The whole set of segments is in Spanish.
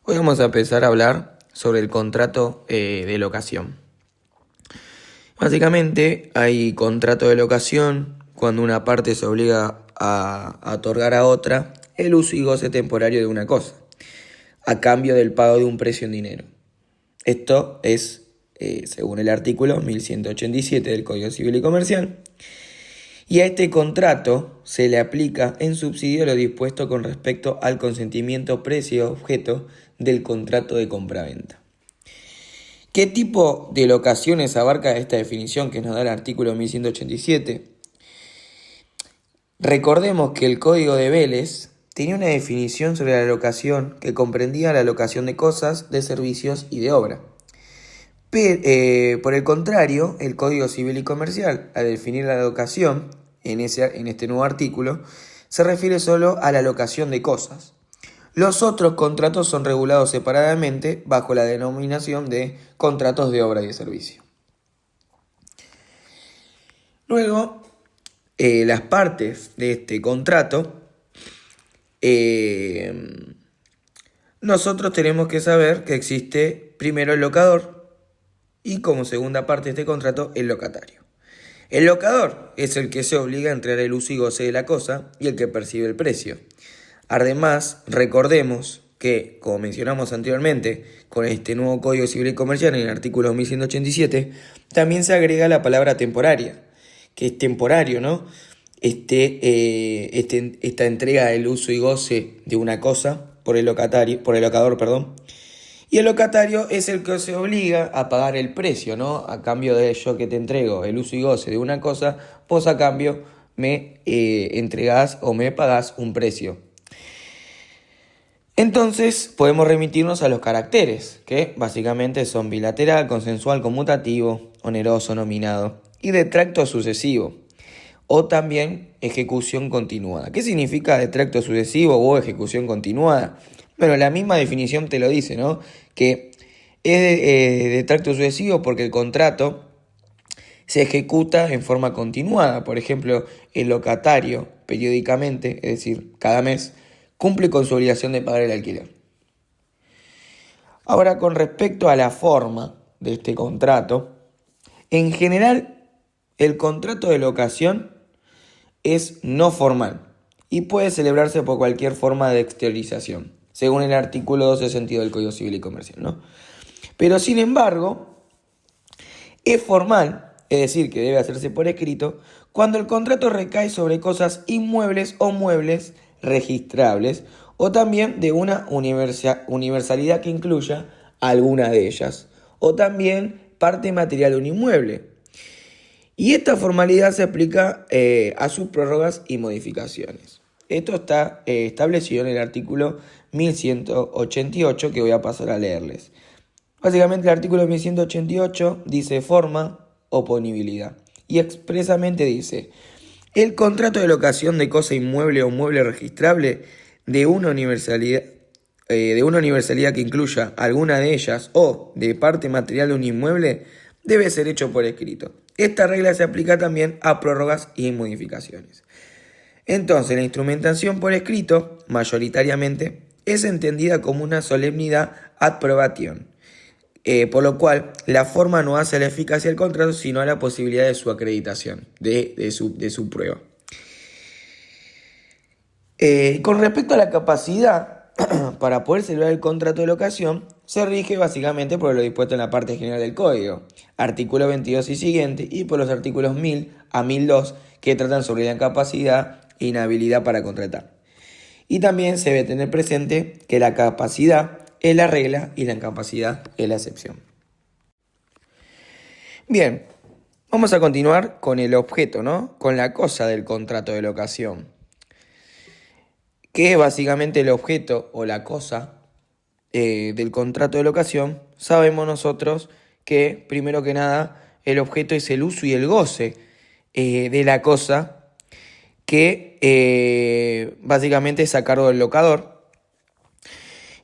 Hoy vamos a empezar a hablar sobre el contrato de locación. Básicamente hay contrato de locación cuando una parte se obliga a otorgar a otra el uso y goce temporario de una cosa, a cambio del pago de un precio en dinero. Esto es, según el artículo 1187 del Código Civil y Comercial, y a este contrato se le aplica en subsidio lo dispuesto con respecto al consentimiento precio objeto del contrato de compraventa. ¿Qué tipo de locaciones abarca esta definición que nos da el artículo 1187? Recordemos que el Código de Vélez tenía una definición sobre la locación que comprendía la locación de cosas, de servicios y de obra. Por el contrario, el Código Civil y Comercial, al definir la locación en este nuevo artículo, se refiere solo a la locación de cosas. Los otros contratos son regulados separadamente bajo la denominación de contratos de obra y de servicio. Luego, las partes de este contrato, nosotros tenemos que saber que existe primero el locador y como segunda parte de este contrato el locatario. El locador es el que se obliga a entregar el uso y goce de la cosa y el que percibe el precio. Además, recordemos que, como mencionamos anteriormente, con este nuevo Código Civil y Comercial en el artículo 1187, también se agrega la palabra temporaria, que es temporario, ¿no? Esta entrega del uso y goce de una cosa por el locador. Y el locatario es el que se obliga a pagar el precio, ¿no? A cambio de yo que te entrego el uso y goce de una cosa, vos a cambio me entregás o me pagás un precio. Entonces podemos remitirnos a los caracteres, que básicamente son bilateral, consensual, conmutativo, oneroso, nominado y de tracto sucesivo, o también ejecución continuada. ¿Qué significa de tracto sucesivo o ejecución continuada? Bueno, la misma definición te lo dice, ¿no? Que es de tracto sucesivo porque el contrato se ejecuta en forma continuada. Por ejemplo, el locatario periódicamente, es decir, cada mes, cumple con su obligación de pagar el alquiler. Ahora, con respecto a la forma de este contrato, en general, el contrato de locación es no formal y puede celebrarse por cualquier forma de exteriorización, según el artículo 12 sentido del Código Civil y Comercial, ¿no? Pero, sin embargo, es formal, es decir, que debe hacerse por escrito, cuando el contrato recae sobre cosas inmuebles o muebles registrables o también de una universalidad que incluya alguna de ellas o también parte material de un inmueble. Y esta formalidad se aplica a sus prórrogas y modificaciones. Esto está establecido en el artículo 1188 que voy a pasar a leerles. Básicamente el artículo 1188 dice forma, oponibilidad y expresamente dice: el contrato de locación de cosa inmueble o mueble registrable de una universalidad que incluya alguna de ellas o de parte material de un inmueble debe ser hecho por escrito. Esta regla se aplica también a prórrogas y modificaciones. Entonces, la instrumentación por escrito, mayoritariamente, es entendida como una solemnidad ad probation, por lo cual la forma no hace la eficacia del contrato, sino a la posibilidad de su acreditación, de su prueba. Con respecto a la capacidad para poder celebrar el contrato de locación, se rige básicamente por lo dispuesto en la parte general del Código, artículo 22 y siguiente, y por los artículos 1000 a 1002 que tratan sobre la incapacidad e inhabilidad para contratar. Y también se debe tener presente que la capacidad es la regla y la incapacidad es la excepción. Bien, vamos a continuar con el objeto, ¿no? Con la cosa del contrato de locación, que es básicamente el objeto o la cosa del contrato de locación. Sabemos nosotros que, primero que nada, el objeto es el uso y el goce de la cosa, que básicamente es a cargo del locador.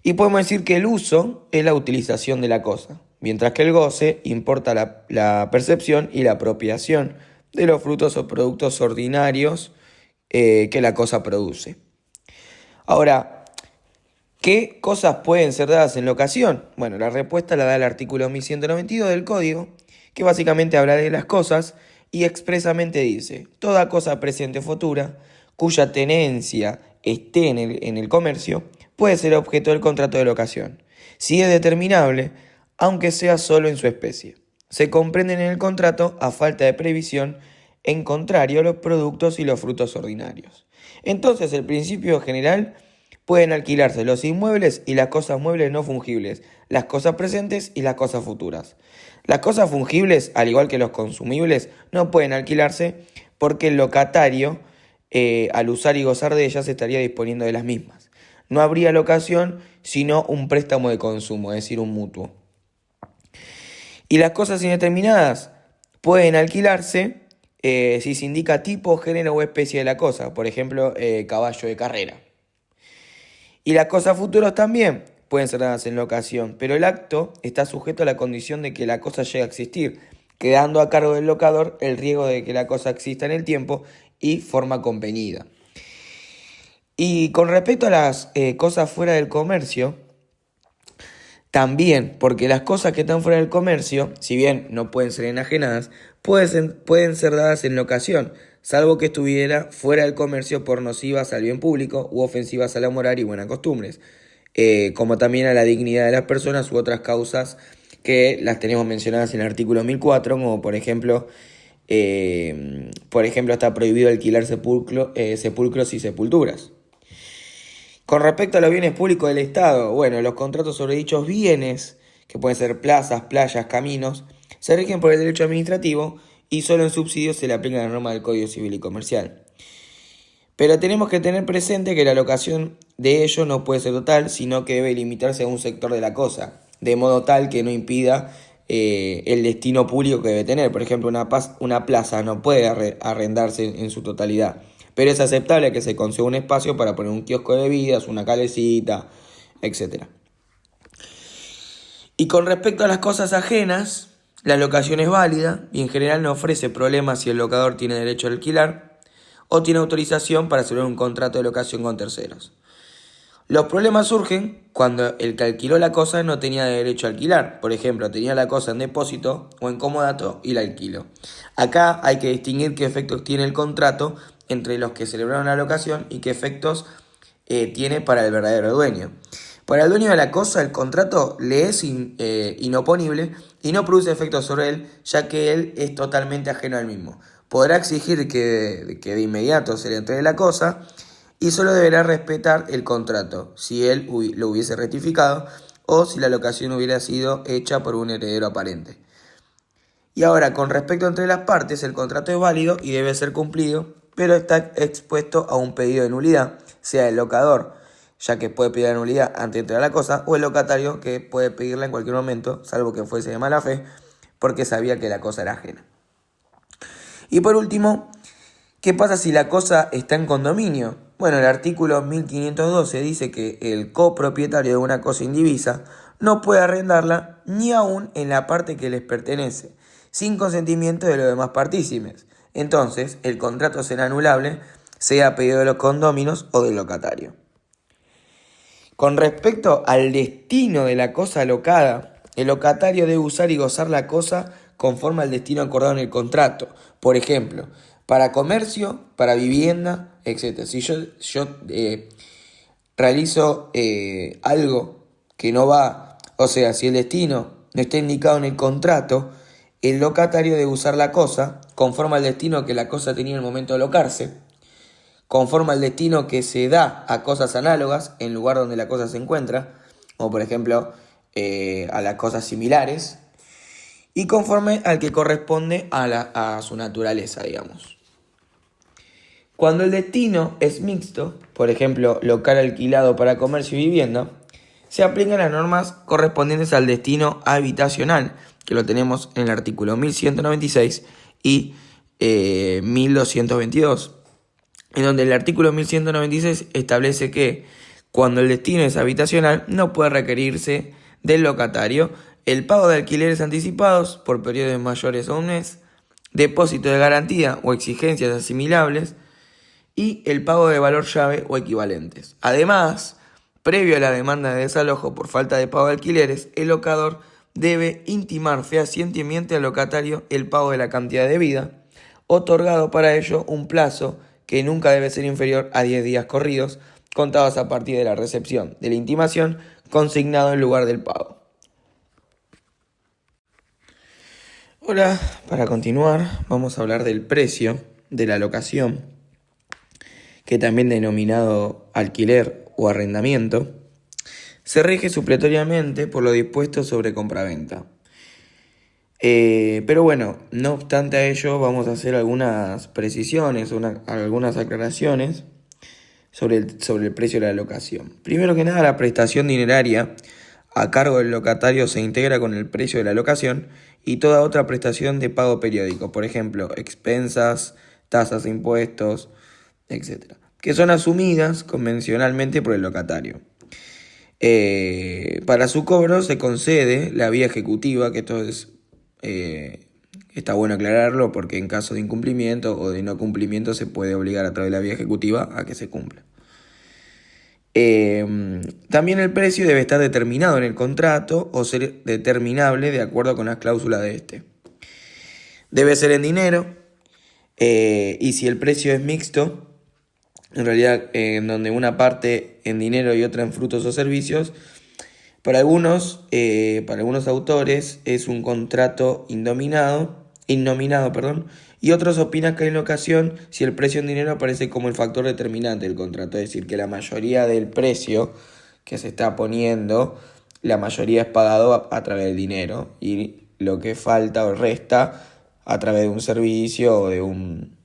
Y podemos decir que el uso es la utilización de la cosa, mientras que el goce importa la percepción y la apropiación de los frutos o productos ordinarios que la cosa produce. Ahora, ¿Qué cosas pueden ser dadas en locación? Bueno, la respuesta la da el artículo 1192 del Código, que básicamente habla de las cosas y expresamente dice: toda cosa presente o futura cuya tenencia esté en el comercio puede ser objeto del contrato de locación, si es determinable, aunque sea solo en su especie. Se comprenden en el contrato, a falta de previsión, en contrario, los productos y los frutos ordinarios. Entonces, el principio general: pueden alquilarse los inmuebles y las cosas muebles no fungibles, las cosas presentes y las cosas futuras. Las cosas fungibles, al igual que los consumibles, no pueden alquilarse porque el locatario, al usar y gozar de ellas, estaría disponiendo de las mismas. No habría locación, sino un préstamo de consumo, es decir, un mutuo. Y las cosas indeterminadas pueden alquilarse si se indica tipo, género o especie de la cosa, por ejemplo, caballo de carrera. Y las cosas futuras también pueden ser dadas en locación, pero el acto está sujeto a la condición de que la cosa llegue a existir, quedando a cargo del locador el riesgo de que la cosa exista en el tiempo y forma convenida. Y con respecto a las cosas fuera del comercio, también, porque las cosas que están fuera del comercio, si bien no pueden ser enajenadas, pueden ser dadas en locación, salvo que estuviera fuera del comercio por nocivas al bien público u ofensivas a la moral y buenas costumbres, como también a la dignidad de las personas u otras causas que las tenemos mencionadas en el artículo 1004, como por ejemplo está prohibido alquilar sepulcros y sepulturas. Con respecto a los bienes públicos del Estado, bueno, los contratos sobre dichos bienes, que pueden ser plazas, playas, caminos, se rigen por el derecho administrativo y solo en subsidios se le aplica la norma del Código Civil y Comercial. Pero tenemos que tener presente que la locación de ello no puede ser total, sino que debe limitarse a un sector de la cosa, de modo tal que no impida el destino público que debe tener. Por ejemplo, una plaza no puede arrendarse en su totalidad, pero es aceptable que se conceda un espacio para poner un kiosco de bebidas, una calecita, etc. Y con respecto a las cosas ajenas, la locación es válida y en general no ofrece problemas si el locador tiene derecho a alquilar o tiene autorización para celebrar un contrato de locación con terceros. Los problemas surgen cuando el que alquiló la cosa no tenía derecho a alquilar. Por ejemplo, tenía la cosa en depósito o en comodato y la alquiló. Acá hay que distinguir qué efectos tiene el contrato entre los que celebraron la locación y qué efectos tiene para el verdadero dueño. Para el dueño de la cosa, el contrato le es inoponible y no produce efectos sobre él, ya que él es totalmente ajeno al mismo. Podrá exigir que de inmediato se le entregue la cosa y solo deberá respetar el contrato si él lo hubiese rectificado o si la locación hubiera sido hecha por un heredero aparente. Y ahora, con respecto entre las partes, el contrato es válido y debe ser cumplido, pero está expuesto a un pedido de nulidad, sea el locador, ya que puede pedir la nulidad antes de entregar la cosa, o el locatario, que puede pedirla en cualquier momento, salvo que fuese de mala fe, porque sabía que la cosa era ajena. Y por último, ¿qué pasa si la cosa está en condominio? Bueno, el artículo 1512 dice que el copropietario de una cosa indivisa no puede arrendarla ni aún en la parte que les pertenece, sin consentimiento de los demás partícipes. Entonces, el contrato será anulable, sea a pedido de los condóminos o del locatario. Con respecto al destino de la cosa locada, el locatario debe usar y gozar la cosa conforme al destino acordado en el contrato. Por ejemplo, para comercio, para vivienda, etc. Si yo realizo algo que no va, o sea, si el destino no está indicado en el contrato, el locatario debe usar la cosa conforme al destino que la cosa tenía en el momento de locarse, conforme al destino que se da a cosas análogas en el lugar donde la cosa se encuentra, como por ejemplo a las cosas similares, y conforme al que corresponde a su naturaleza, digamos. Cuando el destino es mixto, por ejemplo, local alquilado para comercio y vivienda, se aplican las normas correspondientes al destino habitacional, que lo tenemos en el artículo 1196 y 1222, en donde el artículo 1196 establece que cuando el destino es habitacional no puede requerirse del locatario el pago de alquileres anticipados por periodos mayores a un mes, depósito de garantía o exigencias asimilables y el pago de valor llave o equivalentes. Además, Previo a la demanda de desalojo por falta de pago de alquileres, el locador debe intimar fehacientemente al locatario el pago de la cantidad debida, otorgado para ello un plazo que nunca debe ser inferior a 10 días corridos, contados a partir de la recepción de la intimación, consignado en lugar del pago. Ahora, para continuar, vamos a hablar del precio de la locación, que también denominado alquiler o arrendamiento, se rige supletoriamente por lo dispuesto sobre compraventa. Pero bueno, no obstante a ello, vamos a hacer algunas precisiones, algunas aclaraciones sobre el precio de la locación. Primero que nada, la prestación dineraria a cargo del locatario se integra con el precio de la locación y toda otra prestación de pago periódico, por ejemplo, expensas, tasas de impuestos, etc., que son asumidas convencionalmente por el locatario. Para su cobro se concede la vía ejecutiva, que esto está bueno aclararlo porque en caso de incumplimiento o de no cumplimiento se puede obligar a través de la vía ejecutiva a que se cumpla. También el precio debe estar determinado en el contrato o ser determinable de acuerdo con las cláusulas de este. Debe ser en dinero y si el precio es mixto, en realidad en donde una parte en dinero y otra en frutos o servicios, para algunos autores es un contrato innominado, y otros opinan que en ocasión si el precio en dinero aparece como el factor determinante del contrato, es decir, que la mayoría del precio que se está poniendo, la mayoría es pagado a través del dinero y lo que falta o resta a través de un servicio o de un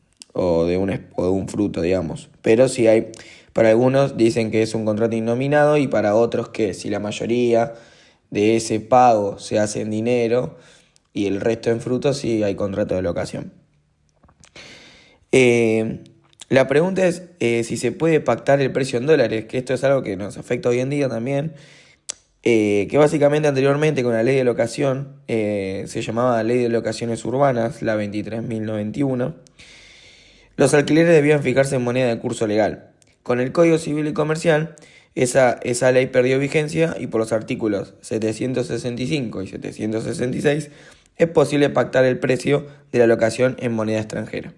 fruto, digamos. Pero si hay, para algunos dicen que es un contrato innominado y para otros que si la mayoría de ese pago se hace en dinero y el resto en frutos, sí hay contrato de locación. La pregunta es si se puede pactar el precio en dólares, que esto es algo que nos afecta hoy en día también, que básicamente anteriormente con la ley de locación, se llamaba Ley de Locaciones Urbanas, la 23.091, los alquileres debían fijarse en moneda de curso legal. Con el Código Civil y Comercial, esa ley perdió vigencia y por los artículos 765 y 766 es posible pactar el precio de la locación en moneda extranjera.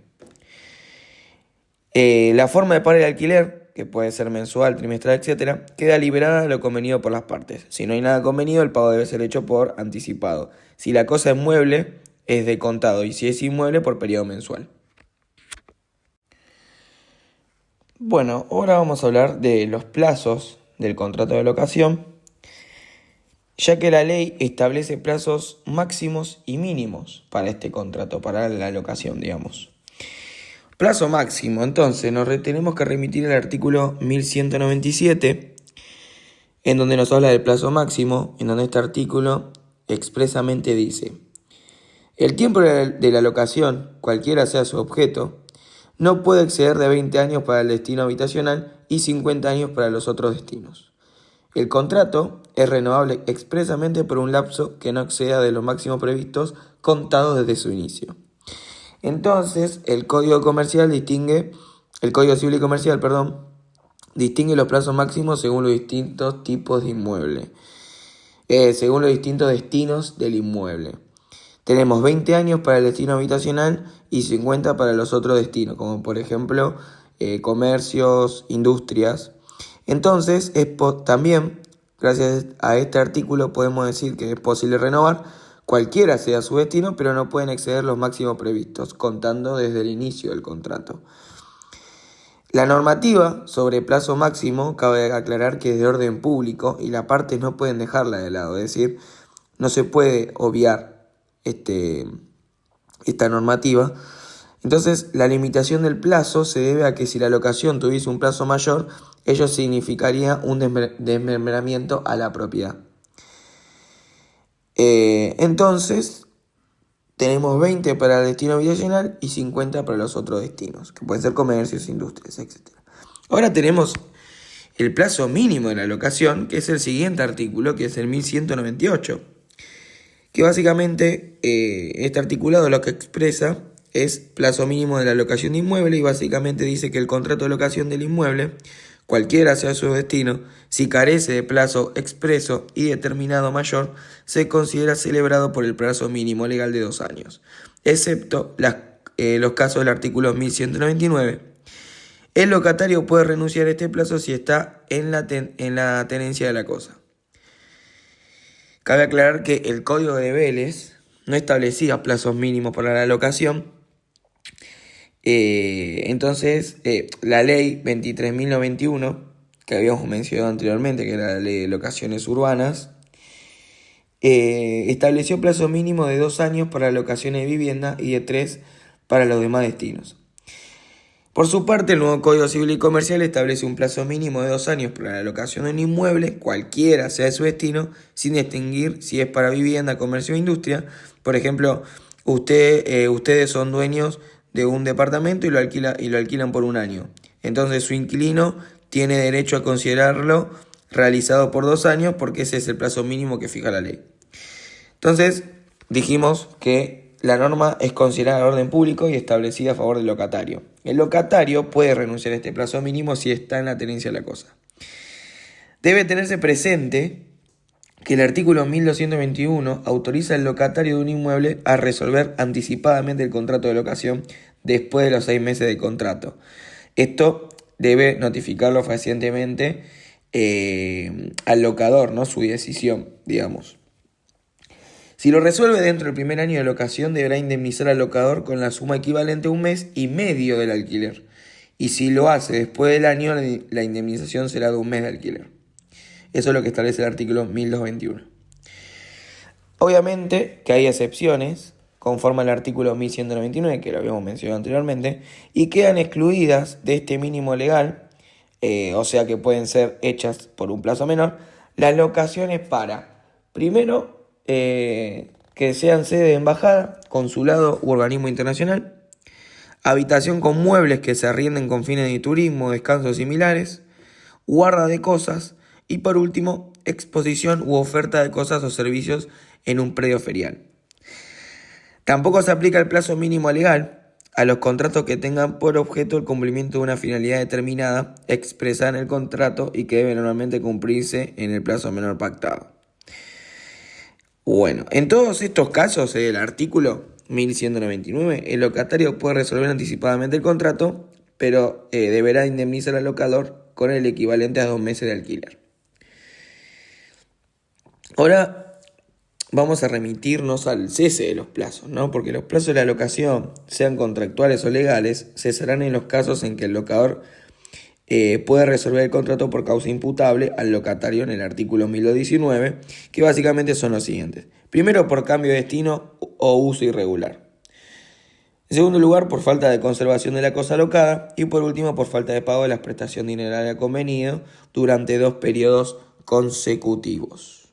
La forma de pagar el alquiler, que puede ser mensual, trimestral, etc., queda liberada de lo convenido por las partes. Si no hay nada convenido, el pago debe ser hecho por anticipado. Si la cosa es mueble, es de contado, y si es inmueble, por periodo mensual. Bueno, ahora vamos a hablar de los plazos del contrato de locación, ya que la ley establece plazos máximos y mínimos para este contrato, para la locación, digamos. Plazo máximo, entonces tenemos que remitir al artículo 1197, en donde nos habla del plazo máximo, en donde este artículo expresamente dice: el tiempo de la locación, cualquiera sea su objeto, no puede exceder de 20 años para el destino habitacional y 50 años para los otros destinos. El contrato es renovable expresamente por un lapso que no exceda de los máximos previstos contados desde su inicio. Entonces, el Código Civil y Comercial, distingue los plazos máximos según los distintos tipos de inmueble, según los distintos destinos del inmueble. Tenemos 20 años para el destino habitacional y 50 para los otros destinos, como por ejemplo comercios, industrias. Entonces, también, gracias a este artículo, podemos decir que es posible renovar cualquiera sea su destino, pero no pueden exceder los máximos previstos, contando desde el inicio del contrato. La normativa sobre plazo máximo, cabe aclarar que es de orden público y las partes no pueden dejarla de lado, es decir, no se puede obviar esta normativa. Entonces, la limitación del plazo se debe a que si la locación tuviese un plazo mayor, ello significaría un desmembramiento a la propiedad. Entonces, tenemos 20 para el destino habitacional y 50 para los otros destinos, que pueden ser comercios, industrias, etc. Ahora tenemos el plazo mínimo de la locación, que es el siguiente artículo, que es el 1198, que básicamente este articulado lo que expresa es plazo mínimo de la locación de inmueble y básicamente dice que el contrato de locación del inmueble cualquiera sea su destino, si carece de plazo expreso y determinado mayor, se considera celebrado por el plazo mínimo legal de 2 años, excepto los casos del artículo 1199. El locatario puede renunciar a este plazo si está en la tenencia de la cosa. Cabe aclarar que el Código de Vélez no establecía plazos mínimos para la locación. Entonces, la ley 23.091, que habíamos mencionado anteriormente, que era la ley de locaciones urbanas, estableció plazo mínimo de 2 años para locaciones de vivienda y de 3 para los demás destinos. Por su parte, el nuevo Código Civil y Comercial establece un plazo mínimo de 2 años para la locación de un inmueble, cualquiera sea su destino, sin distinguir si es para vivienda, comercio o industria. Por ejemplo, ustedes son dueños de un departamento y lo alquilan por 1 año. Entonces su inquilino tiene derecho a considerarlo realizado por 2 años porque ese es el plazo mínimo que fija la ley. Entonces dijimos que la norma es considerada orden público y establecida a favor del locatario. El locatario puede renunciar a este plazo mínimo si está en la tenencia de la cosa. Debe tenerse presente que el artículo 1221 autoriza al locatario de un inmueble a resolver anticipadamente el contrato de locación después de los 6 meses de contrato. Esto debe notificarlo fehacientemente al locador, ¿no? Su decisión, digamos. Si lo resuelve dentro del primer año de locación, deberá indemnizar al locador con la suma equivalente a 1 mes y medio del alquiler. Y si lo hace después del año, la indemnización será de 1 mes de alquiler. Eso es lo que establece el artículo 1221. Obviamente que hay excepciones, conforme al artículo 1199, que lo habíamos mencionado anteriormente, y quedan excluidas de este mínimo legal, o sea que pueden ser hechas por un plazo menor, las locaciones para, primero, que sean sede de embajada, consulado u organismo internacional, habitación con muebles que se arrienden con fines de turismo, descanso similares, guarda de cosas y por último, exposición u oferta de cosas o servicios en un predio ferial. Tampoco se aplica el plazo mínimo legal a los contratos que tengan por objeto el cumplimiento de una finalidad determinada expresada en el contrato y que debe normalmente cumplirse en el plazo menor pactado. Bueno, en todos estos casos, el artículo 1199, el locatario puede resolver anticipadamente el contrato, pero deberá indemnizar al locador con el equivalente a 2 meses de alquiler. Ahora vamos a remitirnos al cese de los plazos, ¿no? Porque los plazos de la locación, sean contractuales o legales, cesarán en los casos en que el locador puede resolver el contrato por causa imputable al locatario en el artículo 1019, que básicamente son los siguientes. Primero, por cambio de destino o uso irregular. En segundo lugar, por falta de conservación de la cosa locada. Y por último, por falta de pago de la prestación dineraria convenido durante 2 periodos consecutivos.